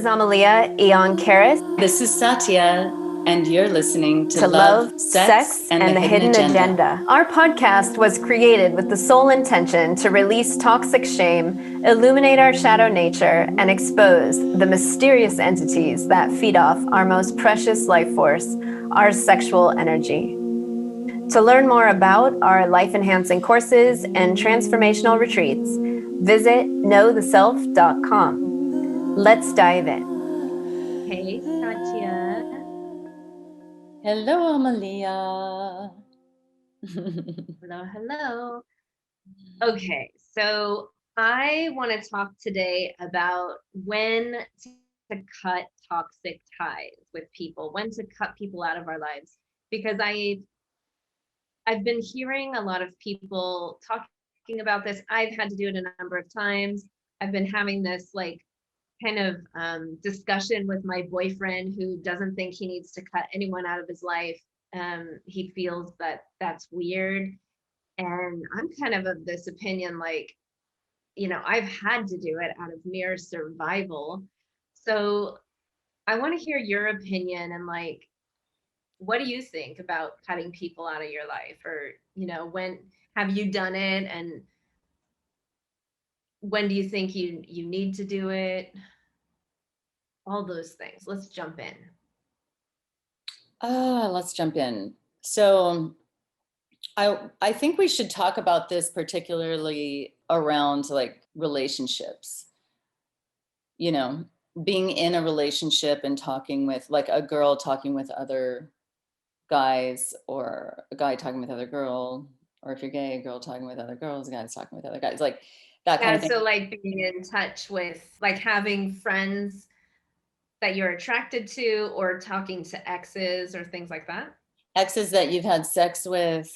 Amelía and This is Satya, and you're listening to Love, Sex, and the Hidden Agenda. Our podcast was created with the sole intention to release toxic shame, illuminate our shadow nature, and expose the mysterious entities that feed off our most precious life force, our sexual energy. To learn more about our life-enhancing courses and transformational retreats, visit knowtheself.com. Let's dive in. Hey, Satya. Hello, Amelia. Hello. Okay, so I want to talk today about when to cut toxic ties with people, when to cut people out of our lives, because I've been hearing a lot of people talking about this. I've had to do it a number of times. I've been having this kind of discussion with my boyfriend, who doesn't think he needs to cut anyone out of his life. He feels that that's weird. And I'm kind of this opinion, I've had to do it out of mere survival. So I want to hear your opinion and what do you think about cutting people out of your life? Or, when have you done it? And when do you think you need to do it? All those things. Let's jump in. Let's jump in. So I think we should talk about this particularly around like relationships. You know, being in a relationship and talking with like a girl talking with other guys, or a guy talking with other girl, or if you're gay, a girl talking with other girls, guys talking with other guys, like that kind of thing. So being in touch with having friends that you're attracted to, or talking to exes or things like that. Exes that you've had sex with,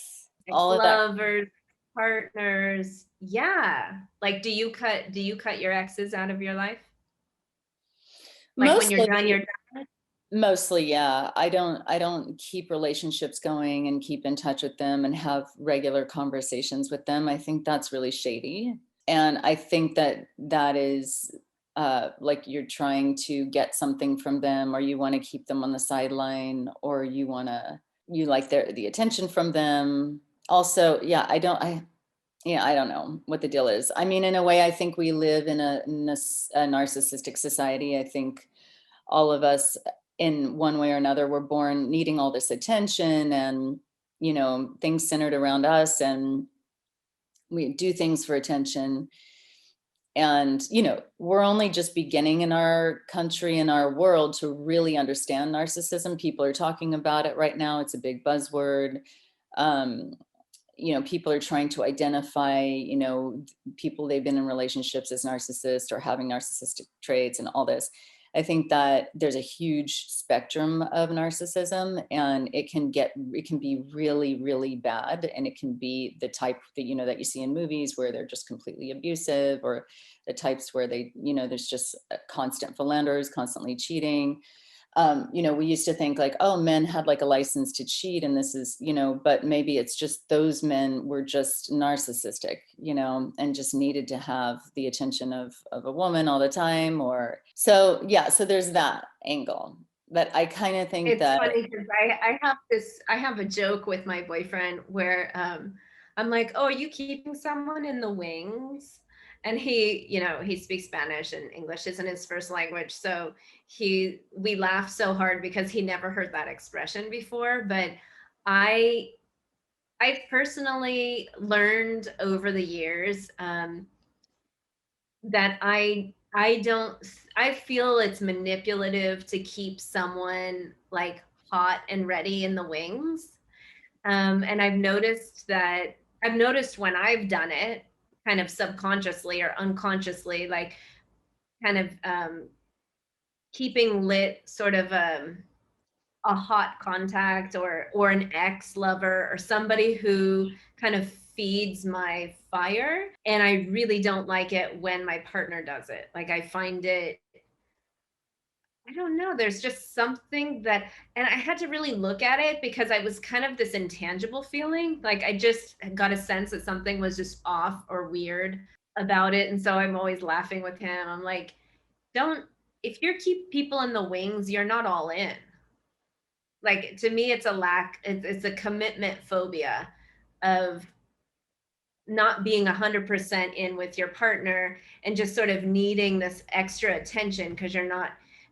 all of that. Lovers, partners. Yeah. Do you cut your exes out of your life? When you're done, you're done? Mostly, yeah. I don't keep relationships going and keep in touch with them and have regular conversations with them. I think that's really shady. And I think that is like you're trying to get something from them, or you want to keep them on the sideline, or you like the attention from them. Also, yeah, I don't know what the deal is. I mean, in a way, I think we live in a narcissistic society. I think all of us, in one way or another, were born needing all this attention and, things centered around us, and we do things for attention. And, we're only just beginning in our country, in our world, to really understand narcissism. People are talking about it right now. It's a big buzzword. People are trying to identify, people they've been in relationships as narcissists or having narcissistic traits and all this. I think that there's a huge spectrum of narcissism, and it can be really, really bad. And it can be the type that, that you see in movies where they're just completely abusive, or the types where they, there's just constant philanderers, constantly cheating. We used to think like, oh, men had like a license to cheat, and this is, but maybe it's just those men were just narcissistic, and just needed to have the attention of a woman all the time. Or so, yeah. So there's that angle. But I kind of think it's funny because I have a joke with my boyfriend where I'm like, oh, are you keeping someone in the wings? And he speaks Spanish, and English isn't his first language. So we laugh so hard because he never heard that expression before. But I personally learned over the years that I feel it's manipulative to keep someone hot and ready in the wings. And I've noticed when I've done it kind of subconsciously or unconsciously, kind of keeping lit sort of a hot contact or an ex-lover or somebody who kind of feeds my fire. And I really don't like it when my partner does it. I find it, I don't know, there's just something that, and I had to really look at it because I was kind of this intangible feeling. I just got a sense that something was just off or weird about it. And so I'm always laughing with him. I'm like, don't if you keep people in the wings, you're not all in. Like, to me, it's a lack, it's a commitment phobia of not being 100% in with your partner and just sort of needing this extra attention because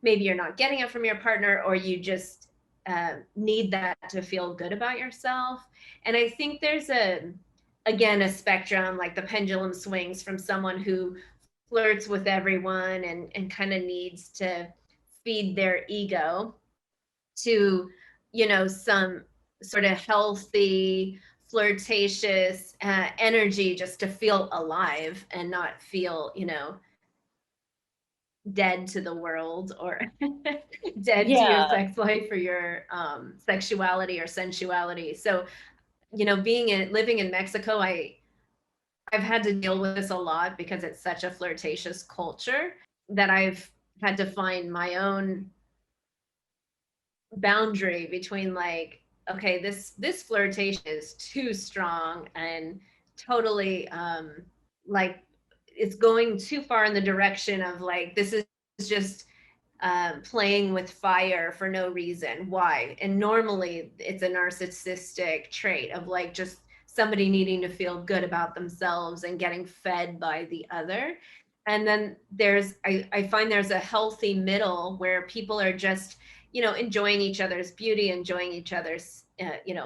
maybe you're not getting it from your partner, or you just need that to feel good about yourself. And I think there's again, a spectrum, like the pendulum swings from someone who flirts with everyone and kind of needs to feed their ego to, some sort of healthy, flirtatious energy just to feel alive and not feel, dead to the world, or dead to your Yeah. sex life or your sexuality or sensuality. So, living in Mexico, I've had to deal with this a lot because it's such a flirtatious culture that I've had to find my own boundary between, like, okay, this flirtation is too strong and totally like it's going too far in the direction of, like, this is just playing with fire for no reason. Why? And normally it's a narcissistic trait of, like, just somebody needing to feel good about themselves and getting fed by the other. And then I find there's a healthy middle where people are just, enjoying each other's beauty, enjoying each other's,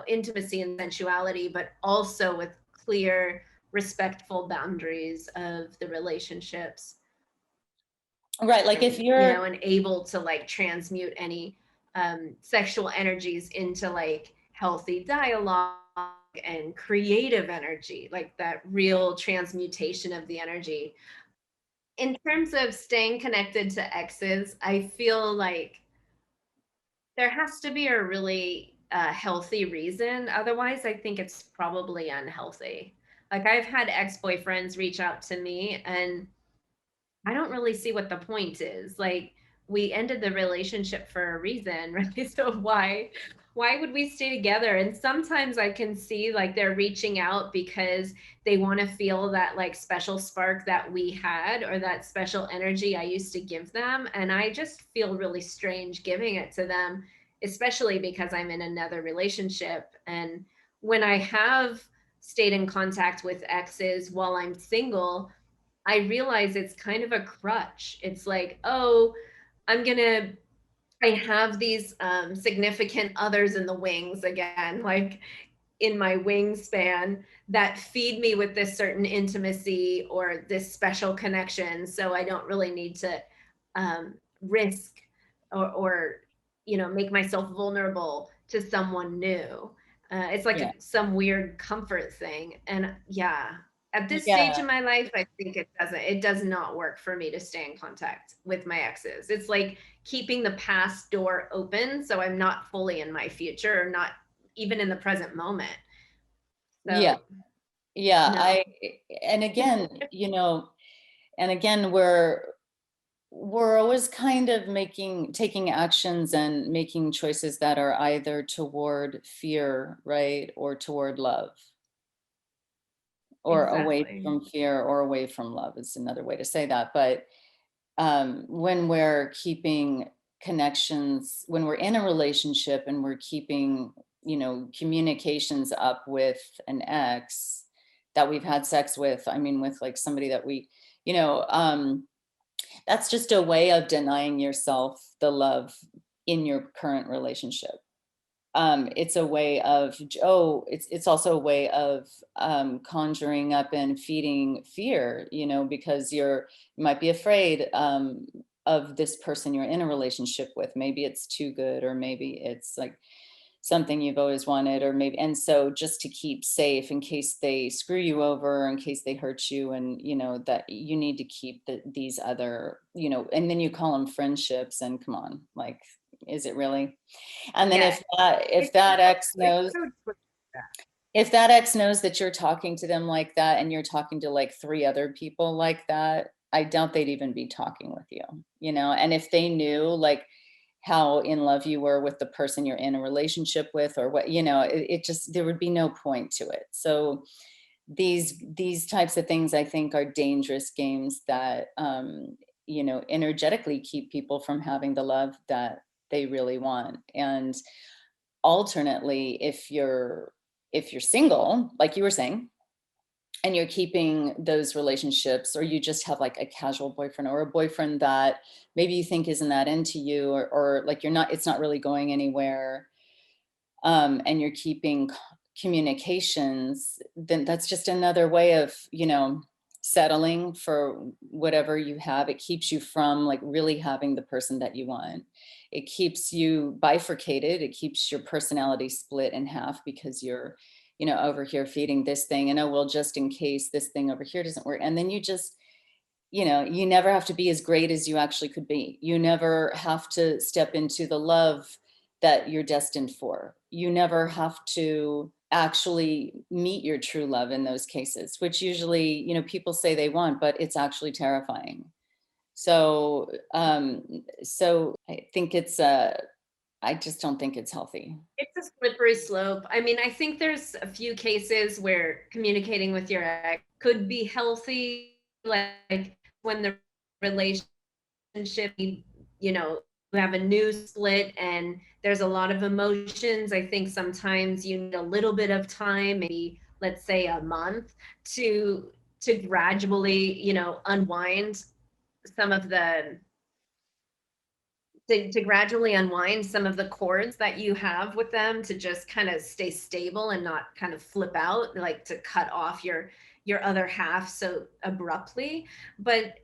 intimacy and sensuality, but also with clear, respectful boundaries of the relationships. Right. Like if you're, And able to, like, transmute any sexual energies into, like, healthy dialogue and creative energy, like that real transmutation of the energy. In terms of staying connected to exes, I feel like there has to be a really healthy reason. Otherwise, I think it's probably unhealthy. Like, I've had ex-boyfriends reach out to me, and I don't really see what the point is. Like, we ended the relationship for a reason, right? So why would we stay together? And sometimes I can see, like, they're reaching out because they want to feel that, like, special spark that we had, or that special energy I used to give them. And I just feel really strange giving it to them, especially because I'm in another relationship. And when I have stayed in contact with exes while I'm single, I realize it's kind of a crutch. It's like, oh, I have these significant others in the wings again, like in my wingspan, that feed me with this certain intimacy or this special connection. So I don't really need to risk or, make myself vulnerable to someone new. It's like yeah, some weird comfort thing. And yeah, at this stage yeah, in my life, I think it does not work for me to stay in contact with my exes. It's like keeping the past door open so I'm not fully in my future, or not even in the present moment. yeah, So yeah. no. And again, and again, we're always kind of taking actions and making choices that are either toward fear, right, or toward love, or away Exactly. from fear or away from love is another way to say that. But when we're keeping connections, when we're in a relationship and we're keeping, communications up with an ex that we've had sex with, I mean, with like somebody that we, you know, um, that's just a way of denying yourself the love in your current relationship. It's a way of, it's also a way of conjuring up and feeding fear, because you might be afraid of this person you're in a relationship with. Maybe it's too good, or maybe it's like something you've always wanted, or maybe, and so just to keep safe in case they screw you over, in case they hurt you, and that you need to keep these other, and then you call them friendships, and come on, like, is it really? And then Yeah. if that ex knows, So twisted. if that ex knows that you're talking to them like that, and you're talking to like 3 other people like that, I doubt they'd even be talking with you, and if they knew like how in love you were with the person you're in a relationship with, or what, it just, there would be no point to it. So these types of things, I think, are dangerous games that energetically keep people from having the love that they really want. And alternately, if you're single, like you were saying, and you're keeping those relationships, or you just have like a casual boyfriend, or a boyfriend that maybe you think isn't that into you, or like it's not really going anywhere, and you're keeping communications, then that's just another way of, settling for whatever you have. It keeps you from like really having the person that you want. It keeps you bifurcated. It keeps your personality split in half, because you're, over here feeding this thing, and, oh, well, just in case this thing over here doesn't work. And then you just, you never have to be as great as you actually could be. You never have to step into the love that you're destined for. You never have to actually meet your true love in those cases, which usually, people say they want, but it's actually terrifying. So, so I think I just don't think it's healthy. It's a slippery slope. I mean, I think there's a few cases where communicating with your ex could be healthy, like when the relationship, you have a new split and there's a lot of emotions. I think sometimes you need a little bit of time, maybe let's say a month, to gradually, unwind some of the to gradually unwind some of the cords that you have with them, to just kind of stay stable and not kind of flip out, like to cut off your other half so abruptly. But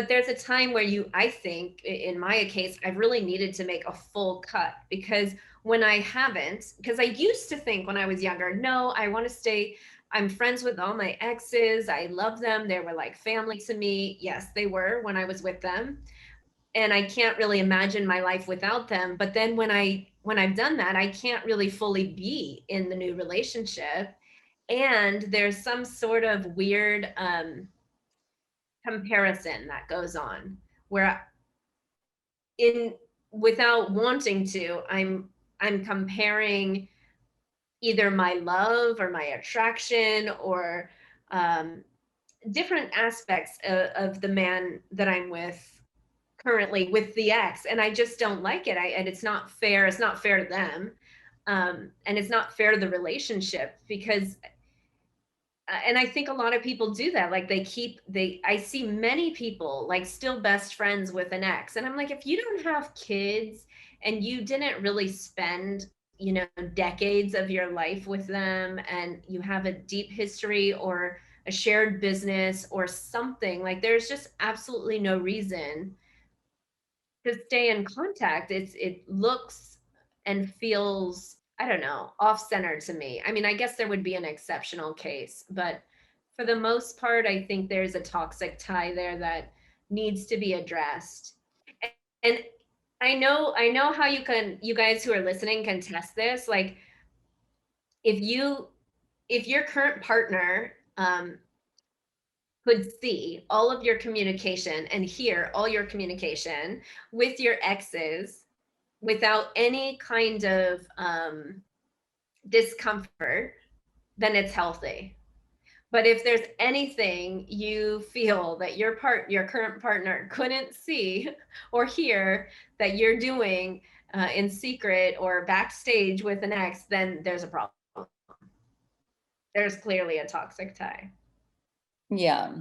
there's a time where I think in my case, I've really needed to make a full cut, because when I haven't, because I used to think when I was younger, no, I want to stay, I'm friends with all my exes, I love them, they were like family to me. Yes, they were when I was with them, and I can't really imagine my life without them. But then when I've done that, I can't really fully be in the new relationship. And there's some sort of weird comparison that goes on, where in without wanting to, I'm comparing either my love or my attraction, or different aspects of the man that I'm with currently, with the ex, and I just don't like it. And it's not fair. It's not fair to them, and it's not fair to the relationship, because and I think a lot of people do that. Like I see many people like still best friends with an ex, and I'm like, if you don't have kids and you didn't really spend, decades of your life with them, and you have a deep history or a shared business or something, like there's just absolutely no reason to stay in contact. It looks and feels, I don't know, off-center to me. I mean, I guess there would be an exceptional case, but for the most part, I think there's a toxic tie there that needs to be addressed. And I know how you guys who are listening can test this. Like if your current partner could see all of your communication and hear all your communication with your exes without any kind of discomfort, then it's healthy. But if there's anything you feel that your current partner couldn't see or hear that you're doing in secret or backstage with an ex, then there's a problem. There's clearly a toxic tie. Yeah.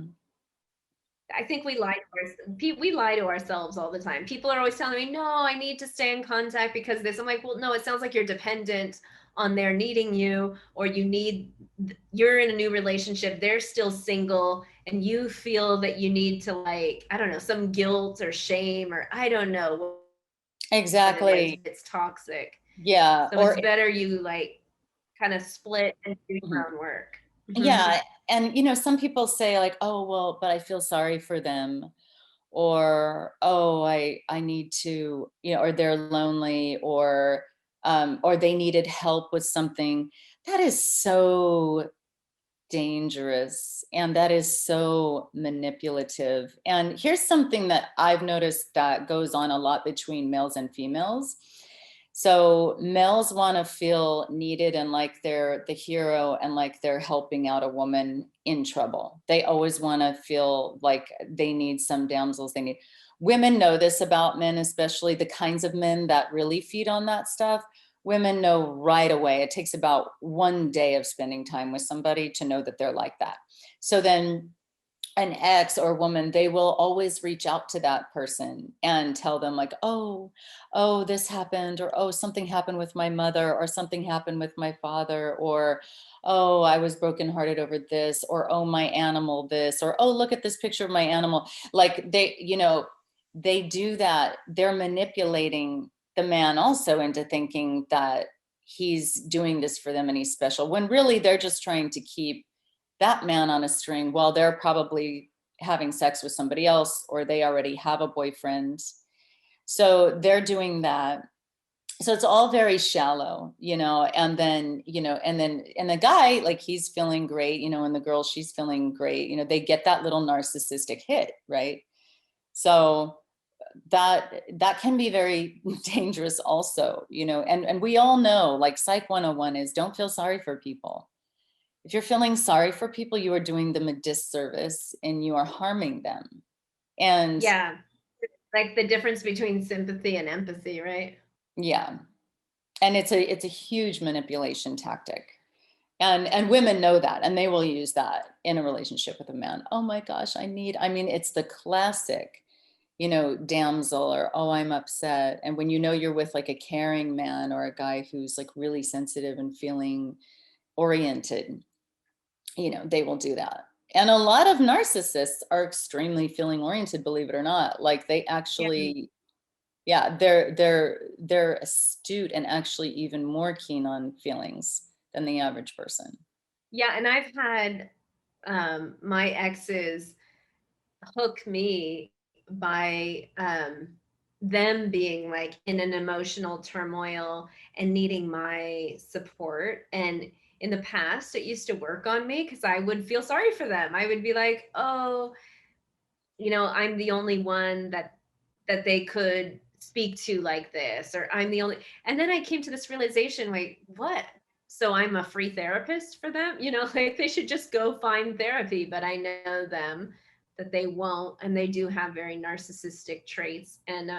I think we lie to ourselves all the time. People are always telling me, no, I need to stay in contact because this. I'm like, well, no, it sounds like you're dependent on their needing you, or you're in a new relationship, they're still single, and you feel that you need to, like, I don't know, some guilt or shame, or I don't know. Exactly. It's toxic. Yeah. So it's better you like kind of split and do your own work. Yeah. And, some people say like, oh, well, but I feel sorry for them, or, oh, I need to, or they're lonely, or they needed help with something. That is so dangerous. And that is so manipulative. And here's something that I've noticed that goes on a lot between males and females. So males want to feel needed and like they're the hero and like they're helping out a woman in trouble. They always want to feel like they need some damsels. They need women know this about men, especially the kinds of men that really feed on that stuff. Women know right away. It takes about one day of spending time with somebody to know that they're like that. So then an ex or woman, they will always reach out to that person and tell them like, oh, this happened, or oh, something happened with my mother, or something happened with my father, or oh, I was brokenhearted over this, or oh, my animal this, or oh, look at this picture of my animal. Like they do that. They're manipulating the man also into thinking that he's doing this for them and he's special, when really they're just trying to keep that man on a string while they're probably having sex with somebody else, or they already have a boyfriend. So they're doing that. So it's all very shallow, and then, and the guy, like, he's feeling great, and the girl, she's feeling great. They get that little narcissistic hit, right? So that can be very dangerous also, and we all know, like, Psych 101 is don't feel sorry for people. If you're feeling sorry for people, you are doing them a disservice and you are harming them. And Yeah, like the difference between sympathy and empathy, right? yeah, and it's a huge manipulation tactic. And women know that, and they will use that in a relationship with a man. Oh my gosh, I mean, it's the classic, damsel, or oh, I'm upset. And when you're with like a caring man or a guy who's like really sensitive and feeling oriented, they will do that. And a lot of narcissists are extremely feeling oriented, believe it or not. Like, they actually, yeah, they're astute and actually even more keen on feelings than the average person. Yeah, and I've had my exes hook me by them being like in an emotional turmoil and needing my support. And in the past, it used to work on me because I would feel sorry for them. I would be like, oh, I'm the only one that they could speak to like this, or I'm the only. And then I came to this realization, wait, what? So I'm a free therapist for them? Like, they should just go find therapy, but I know them that they won't, and they do have very narcissistic traits. And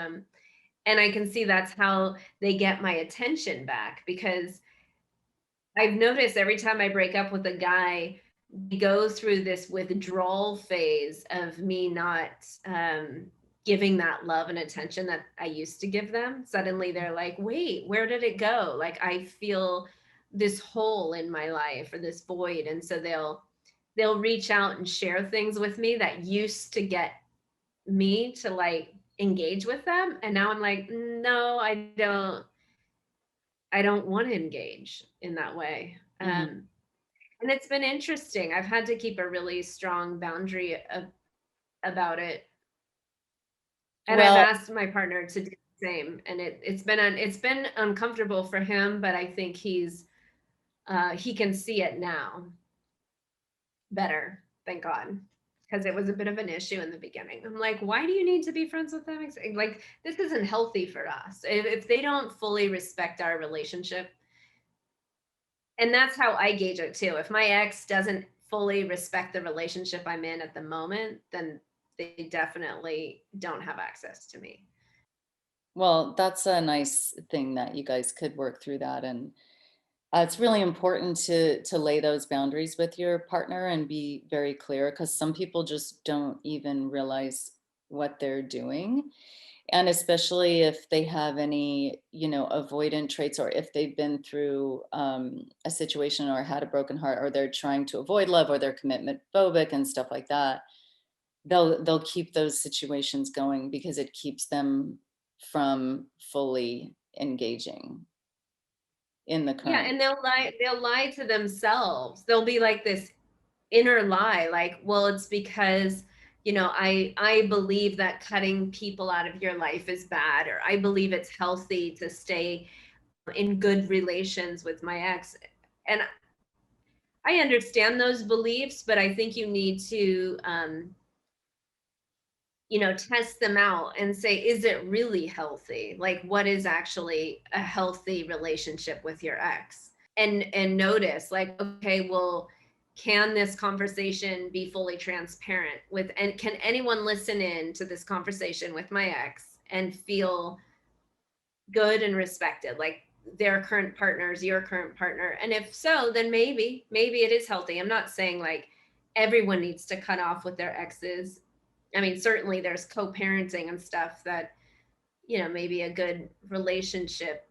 I can see that's how they get my attention back, because I've noticed every time I break up with a guy, we go through this withdrawal phase of me not giving that love and attention that I used to give them. Suddenly they're like, wait, where did it go? Like, I feel this hole in my life, or this void. And so they'll reach out and share things with me that used to get me to like engage with them. And now I'm like, no, I don't want to engage in that way. Mm-hmm. And it's been interesting. I've had to keep a really strong boundary about it. And I've Well, asked my partner to do the same. And it's been uncomfortable for him, but I think he can see it now better, thank God. Because it was a bit of an issue in the beginning. I'm like, why do you need to be friends with them? Like, this isn't healthy for us. If they don't fully respect our relationship, and that's how I gauge it too. If my ex doesn't fully respect the relationship I'm in at the moment, then they definitely don't have access to me. well, that's a nice thing that you guys could work through that. And it's really important to lay those boundaries with your partner and be very clear, because some people just don't even realize what they're doing. And especially if they have any, avoidant traits, or if they've been through a situation or had a broken heart, or they're trying to avoid love, or they're commitment phobic and stuff like that, they'll keep those situations going because it keeps them from fully engaging in the Yeah, current. and they'll lie to themselves. They'll be like this inner lie, like, well, it's because I believe that cutting people out of your life is bad, or I believe it's healthy to stay in good relations with my ex. And I understand those beliefs, but I think you need to test them out and say, is it really healthy? Like, what is actually a healthy relationship with your ex? And notice, like, okay, well, can this conversation be fully transparent with, and can anyone listen in to this conversation with my ex and feel good and respected, like their current partners, your current partner? And if so, then maybe it is healthy. I'm not saying like everyone needs to cut off with their exes. I mean, certainly there's co-parenting and stuff that, maybe a good relationship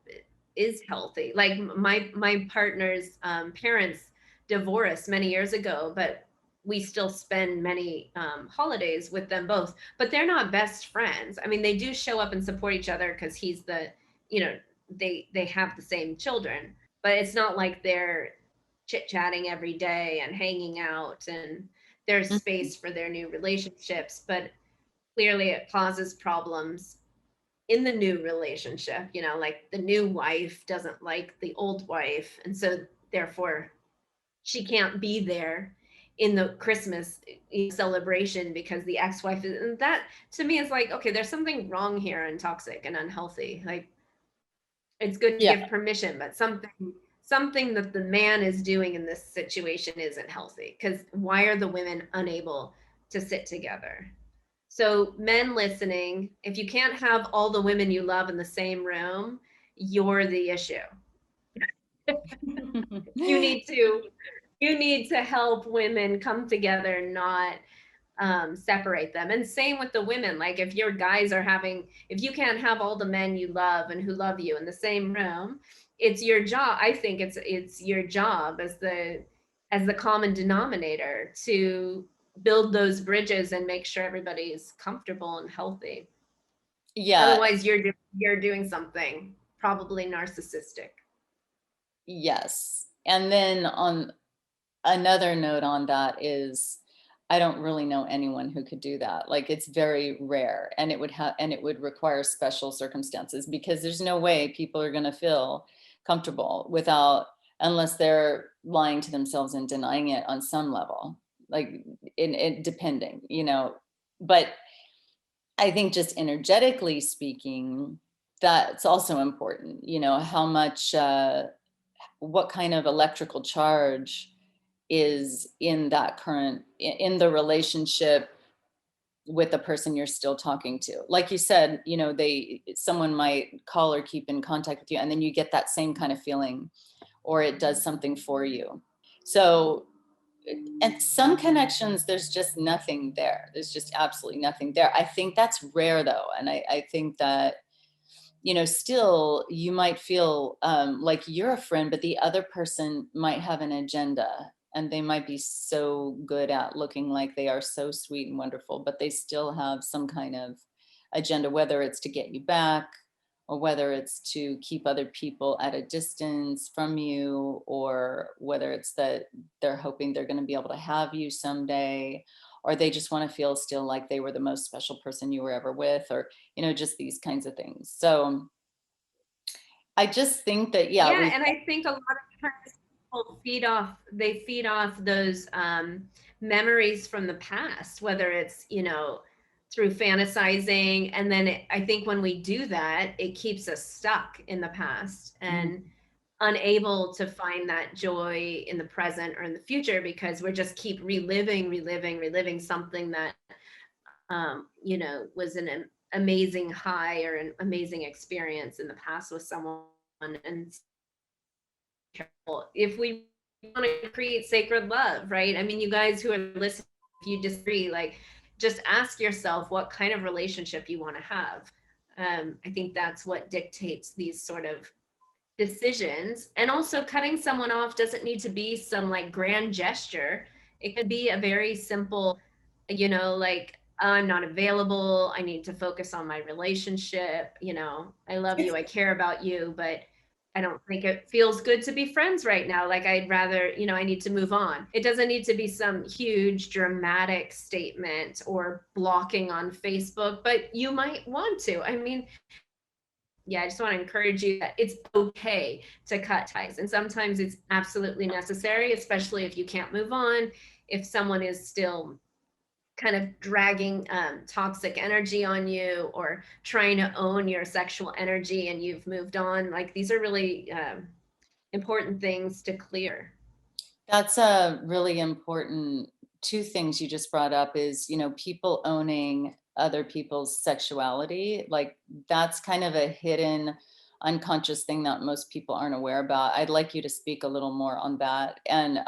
is healthy. Like my partner's parents divorced many years ago, but we still spend many holidays with them both. But they're not best friends. I mean, they do show up and support each other because he's the, they have the same children, but it's not like they're chit-chatting every day and hanging out, and there's space for their new relationships. But clearly it causes problems in the new relationship, like the new wife doesn't like the old wife, and so therefore she can't be there in the Christmas celebration because the ex-wife is, and that to me is like, okay, there's something wrong here and toxic and unhealthy. Like, it's good to give permission, but something that the man is doing in this situation isn't healthy, because why are the women unable to sit together? So men listening, if you can't have all the women you love in the same room, you're the issue. You need to help women come together, not separate them. And same with the women. Like, if your guys are if you can't have all the men you love and who love you in the same room, it's your job. I think it's your job as the common denominator to build those bridges and make sure everybody's comfortable and healthy. Otherwise you're doing something probably narcissistic. Yes. And then on another note on that is, I don't really know anyone who could do that. Like, it's very rare, and it would require special circumstances, because there's no way people are going to feel comfortable unless they're lying to themselves and denying it on some level, like it depending, but I think just energetically speaking, that's also important, how much, what kind of electrical charge is in the relationship with the person you're still talking to. Like you said, someone might call or keep in contact with you, and then you get that same kind of feeling, or it does something for you. So, and some connections, there's just nothing there. There's just absolutely nothing there. I think that's rare though. And I think that, still you might feel like you're a friend, but the other person might have an agenda, and they might be so good at looking like they are so sweet and wonderful, but they still have some kind of agenda, whether it's to get you back, or whether it's to keep other people at a distance from you, or whether it's that they're hoping they're going to be able to have you someday, or they just want to feel still like they were the most special person you were ever with, or, just these kinds of things. So I just think that, And I think a lot of times people feed off those memories from the past, whether it's, through fantasizing. And then I think when we do that, it keeps us stuck in the past and unable to find that joy in the present or in the future, because we're just keep reliving something that, was an amazing high or an amazing experience in the past with someone. And if we want to create sacred love, right? I mean, you guys who are listening, if you disagree, like, just ask yourself what kind of relationship you want to have. I think that's what dictates these sort of decisions. And also, cutting someone off doesn't need to be some like grand gesture. It could be a very simple, like, I'm not available, I need to focus on my relationship, I love you, I care about you, but I don't think it feels good to be friends right now. Like, I'd rather, I need to move on. It doesn't need to be some huge dramatic statement or blocking on Facebook, but you might want to. I mean, I just want to encourage you that it's okay to cut ties. And sometimes it's absolutely necessary, especially if you can't move on, if someone is still kind of dragging toxic energy on you, or trying to own your sexual energy and you've moved on. Like, these are really important things to clear. That's a really important two things you just brought up is, people owning other people's sexuality. Like, that's kind of a hidden unconscious thing that most people aren't aware about. I'd like you to speak a little more on that. And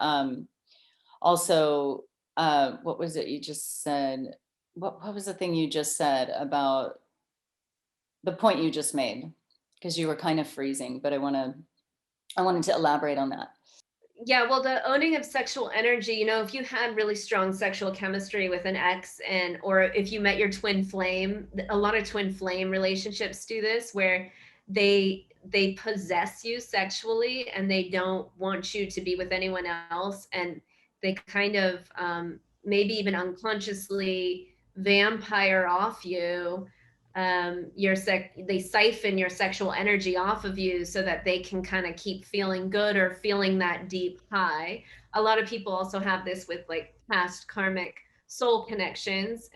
also, what was it you just said? What was the thing you just said about the point you just made? Because you were kind of freezing, but I wanted to elaborate on that. Yeah, well, the owning of sexual energy, if you had really strong sexual chemistry with an ex, or if you met your twin flame, a lot of twin flame relationships do this, where they possess you sexually and they don't want you to be with anyone else, and they kind of maybe even unconsciously vampire off you, they siphon your sexual energy off of you so that they can kind of keep feeling good or feeling that deep high. A lot of people also have this with like past karmic soul connections.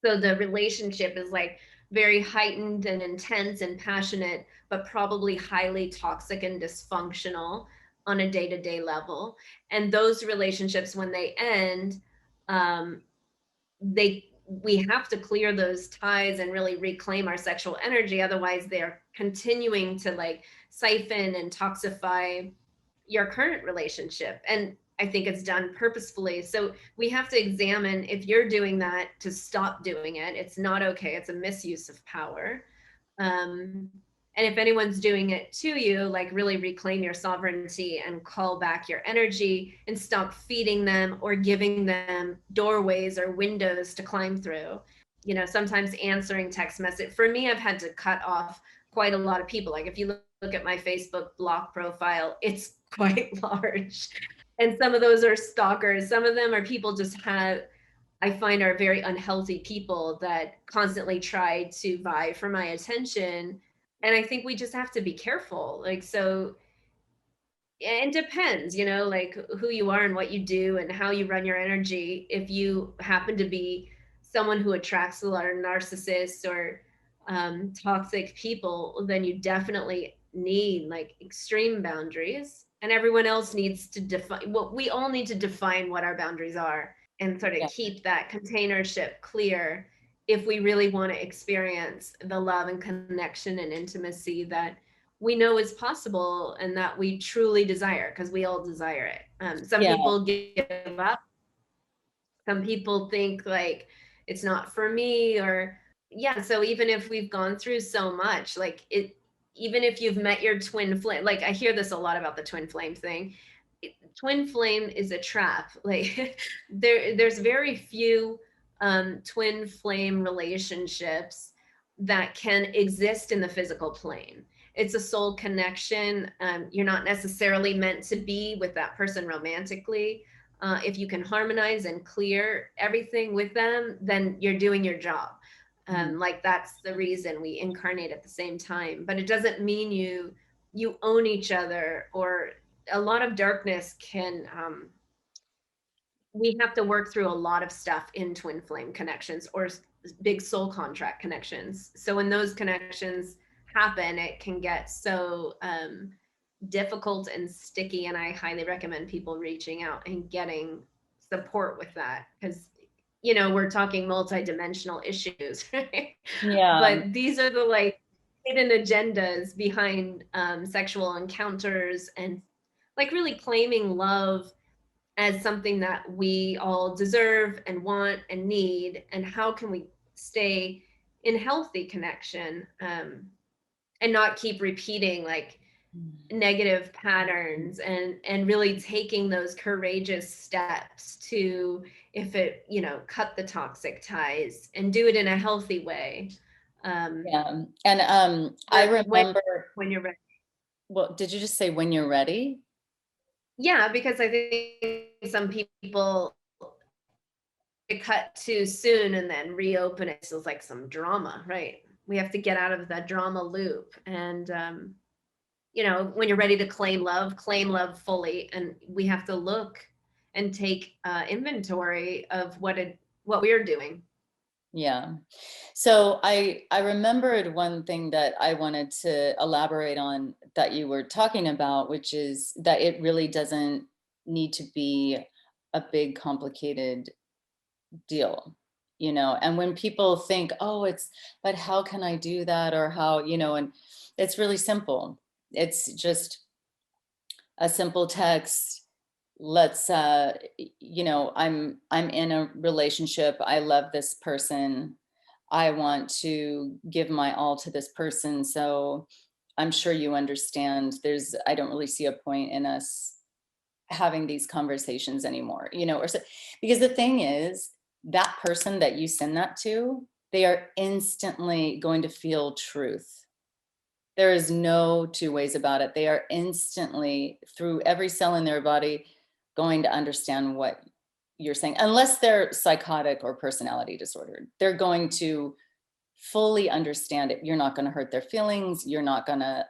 So the relationship is like very heightened and intense and passionate, but probably highly toxic and dysfunctional on a day-to-day level. And those relationships, when they end, um, we have to clear those ties and really reclaim our sexual energy. Otherwise, they're continuing to like siphon and toxify your current relationship. And I think it's done purposefully. So we have to examine, if you're doing that, to stop doing it. It's not okay. It's a misuse of power. And if anyone's doing it to you, like, really reclaim your sovereignty and call back your energy and stop feeding them or giving them doorways or windows to climb through. Sometimes answering text message. For me, I've had to cut off quite a lot of people. Like, if you look at my Facebook block profile, it's quite large. And some of those are stalkers. Some of them are people I find are very unhealthy people that constantly try to vie for my attention. And I think we just have to be careful. Like, so it depends, like who you are and what you do and how you run your energy. If you happen to be someone who attracts a lot of narcissists or toxic people, then you definitely need like extreme boundaries. And everyone else needs to define, well, we all need to define what our boundaries are and sort of Yeah. keep that containership clear if we really want to experience the love and connection and intimacy that we know is possible and that we truly desire, because we all desire it. Some Yeah. people give up. Some people think like it's not for me, or yeah. So even if we've gone through so much, like even if you've met your twin flame, like I hear this a lot about the twin flame thing. Twin flame is a trap. Like there's very few twin flame relationships that can exist in the physical plane. It's a soul connection. You're not necessarily meant to be with that person romantically. If you can harmonize and clear everything with them, then you're doing your job. Like, that's the reason we incarnate at the same time. But it doesn't mean you own each other, or a lot of darkness can we have to work through a lot of stuff in twin flame connections or big soul contract connections. So when those connections happen, it can get so difficult and sticky. And I highly recommend people reaching out and getting support with that, because we're talking multi-dimensional issues, right? Yeah. But these are the like hidden agendas behind sexual encounters, and like really claiming love as something that we all deserve and want and need. And how can we stay in healthy connection, and not keep repeating like negative patterns, and really taking those courageous steps to, if it, cut the toxic ties and do it in a healthy way. Yeah. And I remember when you're ready. Well, did you just say when you're ready? Yeah, because I think some people cut too soon and then reopen it. So it's like some drama, right? We have to get out of that drama loop. And when you're ready to claim love fully. And we have to look and take inventory of what what we're doing. Yeah. So I remembered one thing that I wanted to elaborate on that you were talking about, which is that it really doesn't need to be a big, complicated deal, and when people think, oh, but how can I do that, or how, and it's really simple. It's just a simple text. Let's I'm in a relationship. I love this person. I want to give my all to this person. So I'm sure you understand, I don't really see a point in us having these conversations anymore, because the thing is, that person that you send that to, they are instantly going to feel truth. There is no two ways about it. They are instantly, through every cell in their body, going to understand what you're saying, unless they're psychotic or personality disordered. They're going to fully understand it. You're not going to hurt their feelings. You're not going to,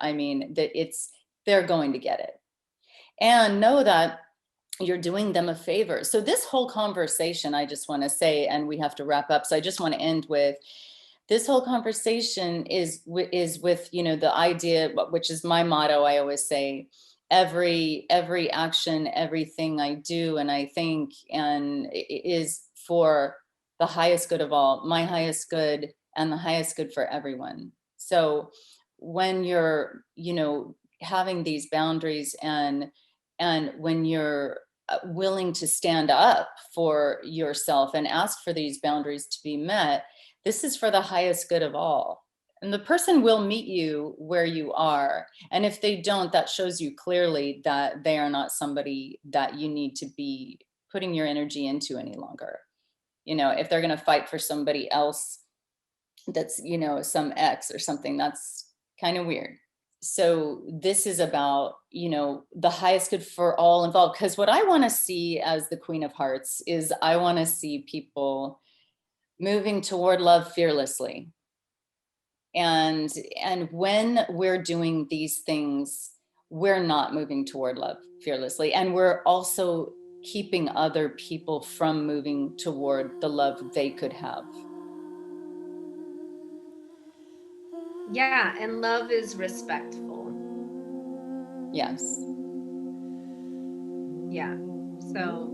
they're going to get it. And know that you're doing them a favor. So this whole conversation, I just want to say, and we have to wrap up, so I just want to end with, this whole conversation is with, the idea, which is my motto. I always say, every action, everything I do and I think, and is for the highest good of all, my highest good, and the highest good for everyone. So when you're, having these boundaries, and when you're willing to stand up for yourself and ask for these boundaries to be met, this is for the highest good of all. And the person will meet you where you are. And if they don't, that shows you clearly that they are not somebody that you need to be putting your energy into any longer. If they're going to fight for somebody else that's, some ex or something, that's kind of weird. So this is about, the highest good for all involved. Because what I want to see as the Queen of Hearts is, I want to see people moving toward love fearlessly. And when we're doing these things, we're not moving toward love fearlessly. And we're also keeping other people from moving toward the love they could have. Yeah, and love is respectful. Yes. Yeah. So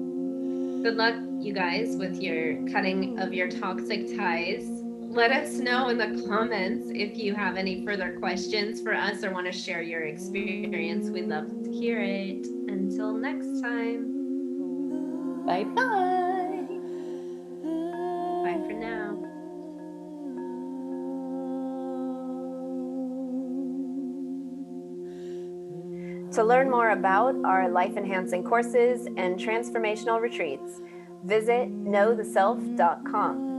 good luck, you guys, with your cutting of your toxic ties. Let us know in the comments if you have any further questions for us or want to share your experience. We'd love to hear it. Until next time. Bye-bye. Bye for now. To learn more about our life-enhancing courses and transformational retreats, visit knowtheself.com.